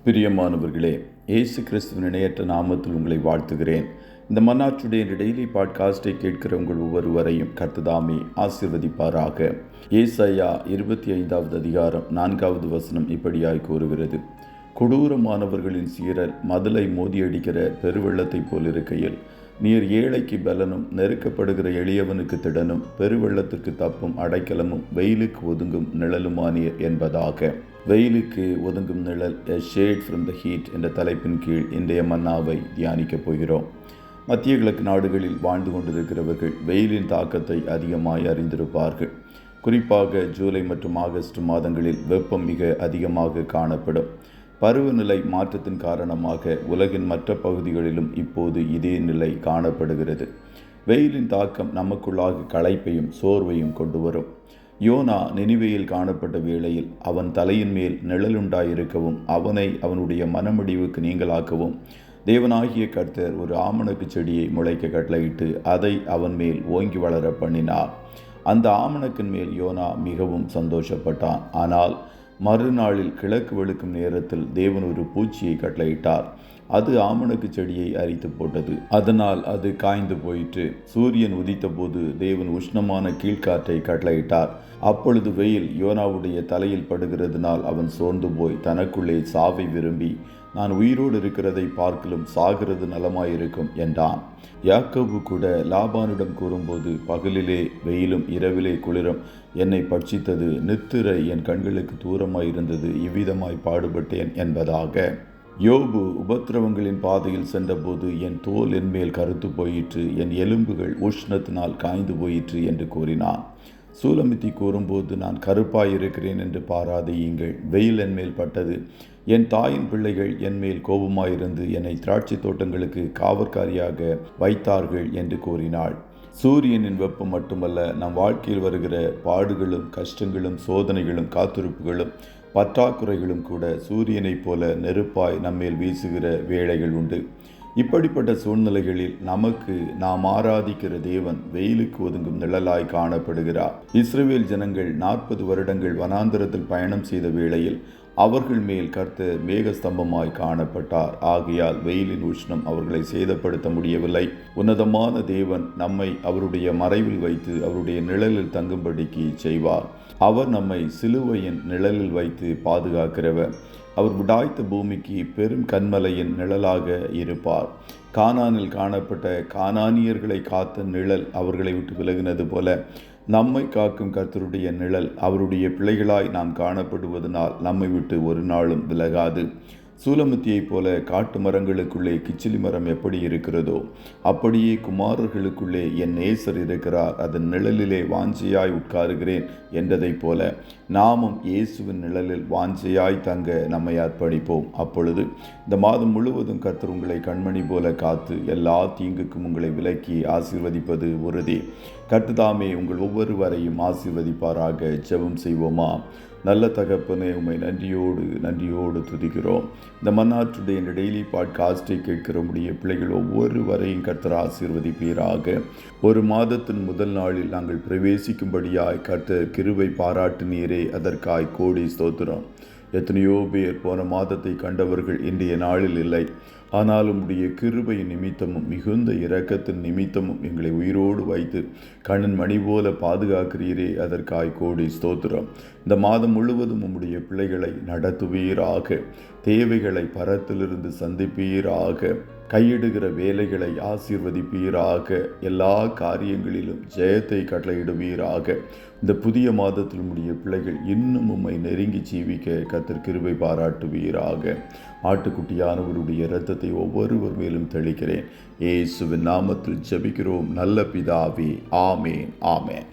பிரியமானவர்களே, இயேசு கிறிஸ்துவின் இணையற்ற நாமத்தில் உங்களை வாழ்த்துகிறேன். இந்த மன்னாற்றுடைய டெய்லி பாட்காஸ்டை கேட்கிற உங்கள் ஒவ்வொருவரையும் கர்த்தர் ஆசீர்வதிப்பாராக. ஏசாயா 25வது அதிகாரம் 4வது வசனம் இப்படியாய் கூறுகிறது: கொடூரமானவர்களின் சீரல் மதிலை மோதியடிக்கிற பெருவெள்ளத்தைப் போல் இருக்கையில், நீர் ஏழைக்கு பலனும் நெருக்கப்படுகிற எளியவனுக்கு திடனும் பெருவெள்ளத்துக்கு தப்பும் அடைக்கலமும் வெயிலுக்கு ஒதுங்கும் நிழலுமானீர் என்பதாக. வெயிலுக்கு ஒதுங்கும் நிழல், எ ஷேட் ஃப்ரம் த ஹீட் என்ற தலைப்பின் கீழ் இன்றைய மன்னாவை தியானிக்கப் போகிறோம். மத்திய கிழக்கு நாடுகளில் வாழ்ந்து கொண்டிருக்கிறவர்கள் வெயிலின் தாக்கத்தை அதிகமாய் அறிந்திருப்பார்கள். குறிப்பாக ஜூலை மற்றும் ஆகஸ்ட் மாதங்களில் வெப்பம் மிக அதிகமாக காணப்படும். பருவநிலை மாற்றத்தின் காரணமாக உலகின் மற்ற பகுதிகளிலும் இப்போது இதே நிலை காணப்படுகிறது. வெயிலின் தாக்கம் நமக்குள்ளாக களைப்பையும் சோர்வையும் கொண்டு வரும். யோனா நினிவேயில் காணப்பட்ட வேளையில் அவன் தலையின் மேல் நிழலுண்டாயிருக்கவும் அவனை அவனுடைய மனமடிவுக்கு நீங்களாக்கவும் தேவனாகிய கர்த்தர் ஒரு ஆமணக்கு செடியை முளைக்க கட்டளையிட்டு அதை அவன் மேல் ஓங்கி வளர பண்ணினார். அந்த ஆமணக்கின் மேல் யோனா மிகவும் சந்தோஷப்பட்டான். ஆனால் மறுநாளில் கிழக்கு வெளுக்கும் நேரத்தில் தேவன் ஒரு பூச்சியை கட்டளையிட்டார். அது ஆமணக்கு செடியை அரித்து போட்டது. அதனால் அது காய்ந்து போயிற்று. சூரியன் உதித்த போது தேவன் உஷ்ணமான கீழ்காற்றை கட்டளையிட்டார். அப்பொழுது வெயில் யோனாவுடைய தலையில் படுகிறதுனால் அவன் சோர்ந்து போய் தனக்குள்ளே சாவை விரும்பி, நான் உயிரோடு இருக்கிறதை பார்க்கலும் சாகிறது நலமாயிருக்கும் என்றான். யாக்கோபு கூட லாபானிடம் கூறும்போது, பகலிலே வெயிலும் இரவிலே குளிரும் என்னை பட்சித்தது, நித்திரை என் கண்களுக்கு தூரமாயிருந்தது, இவ்விதமாய் பாடுபட்டேன் என்பதாக. யோபு உபத்திரவங்களின் பாதையில் சென்றபோது என் தோல் என்மேல் கருத்து போயிற்று, என் எலும்புகள் உஷ்ணத்தினால் காய்ந்து போயிற்று என்று கூறினான். சூலமித்தி கூறும்போது, நான் கருப்பாயிருக்கிறேன் என்று பாராதையுங்கள், வெயில் என்மேல் பட்டது, என் தாயின் பிள்ளைகள் என்மேல் கோபமாயிருந்து என்னை திராட்சை தோட்டங்களுக்கு காவற்காரியாக வைத்தார்கள் என்று கூறினாள். சூரியனின் வெப்பம் மட்டுமல்ல, நம் வாழ்க்கையில் வருகிற பாடுகளும் கஷ்டங்களும் சோதனைகளும் காத்திருப்புகளும் பற்றாக்குறைகளும் கூட சூரியனைப் போல நெருப்பாய் நம்மேல் வீசுகிற வேளைகள் உண்டு. இப்படிப்பட்ட சூழ்நிலைகளில் நமக்கு நாம் ஆராதிக்கிற தேவன் வெயிலுக்கு ஒதுங்கும் நிழலாய் காணப்படுகிறார். இஸ்ரவேல் ஜனங்கள் 40 வருடங்கள் வனாந்தரத்தில் பயணம் செய்த வேளையில் அவர்கள் மேல் கர்த்தர் மேகஸ்தம்பமாய் காணப்பட்டார். ஆகையால் வெயிலின் உஷ்ணம் அவர்களை சேதப்படுத்த முடியவில்லை. உன்னதமான தேவன் நம்மை அவருடைய மறைவில் வைத்து அவருடைய நிழலில் தங்கும்படிக்கு செய்வார். அவர் நம்மை சிலுவையின் நிழலில் வைத்து பாதுகாக்கிறவர். அவர் விடாய்த்த பூமிக்கு பெரும் கன்மலையின் நிழலாக இருப்பார். கானானில் காணப்பட்ட கானானியர்களை காத்த நிழல் அவர்களை விட்டு விலகினது போல நம்மை காக்கும் கர்த்தருடைய நிழல் அவருடைய பிள்ளைகளாய் நாம் காணப்படுவதனால் நம்மை விட்டு ஒரு நாளும் விலகாது. சூலமுத்தியைப் போல காட்டு மரங்களுக்குள்ளே கிச்சிலி மரம் எப்படி இருக்கிறதோ அப்படியே குமாரர்களுக்குள்ளே என் நேசர் இருக்கிறார், அதன் நிழலிலே வாஞ்சையாய் உட்காருகிறேன் என்றதைப் போல நாமும் இயேசுவின் நிழலில் வாஞ்சையாய் தங்க நம்மை அர்ப்பணிப்போம். அப்பொழுது இந்த மாதம் முழுவதும் கர்த்தர் உங்களை கண்மணி போல காத்து எல்லா தீங்குக்கும் உங்களை விலக்கி ஆசீர்வதிப்பது உறுதி. கர்த்தர் உங்கள் ஒவ்வொருவரையும் ஆசீர்வதிப்பாராக. ஜெபம் செய்வோமா? நல்ல தகப்பனே, உம்மை நன்றியோடு துதிக்கிறோம். இந்த மன்னாற்றுடைய இந்த டெய்லி பாட்காஸ்டை கேட்கிற உடைய பிள்ளைகள் ஒவ்வொருவரையும் கர்த்தர் ஆசீர்வதிப்பீராக. ஒரு மாதத்தின் முதல் நாளில் நாங்கள் பிரவேசிக்கும்படியாய் கர்த்தர் கிருபை பாராட்டினீரே, அதற்காய் கோடி ஸ்தோத்திரம். எத்தனையோ பேர் போன மாதத்தை கண்டவர்கள் இன்றைய நாளில் இல்லை. ஆனால் உம்முடைய கிருபையின் நிமித்தமும் மிகுந்த இரக்கத்தின் நிமித்தமும் எங்களை உயிரோடு வைத்து கண்ணன் மணி போல பாதுகாக்கிறீரே, அதற்காய் கோடி ஸ்தோத்திரம். இந்த மாதம் முழுவதும் உம்முடைய பிள்ளைகளை நடத்துவீராக. தேவைகளை பரத்திலிருந்து சந்திப்பீராக. கையிடுகிற வேலைகளை ஆசீர்வதிப்பீராக. எல்லா காரியங்களிலும் ஜெயத்தை கட்டளையிடுவீராக. இந்த புதிய மாதத்தில் உம்முடைய பிள்ளைகள் இன்னும் உம்மை நெருங்கி ஜீவிக்க கர்த்தர் கிருபை பாராட்டுவீராக. ஆட்டுக்குட்டியானவருடைய இரத்தத்தை ஒவ்வொருவர் மேலும் தெளிக்கிறேன். இயேசுவின் நாமத்தில் ஜெபிக்கிறோம் நல்ல பிதாவே. ஆமேன்.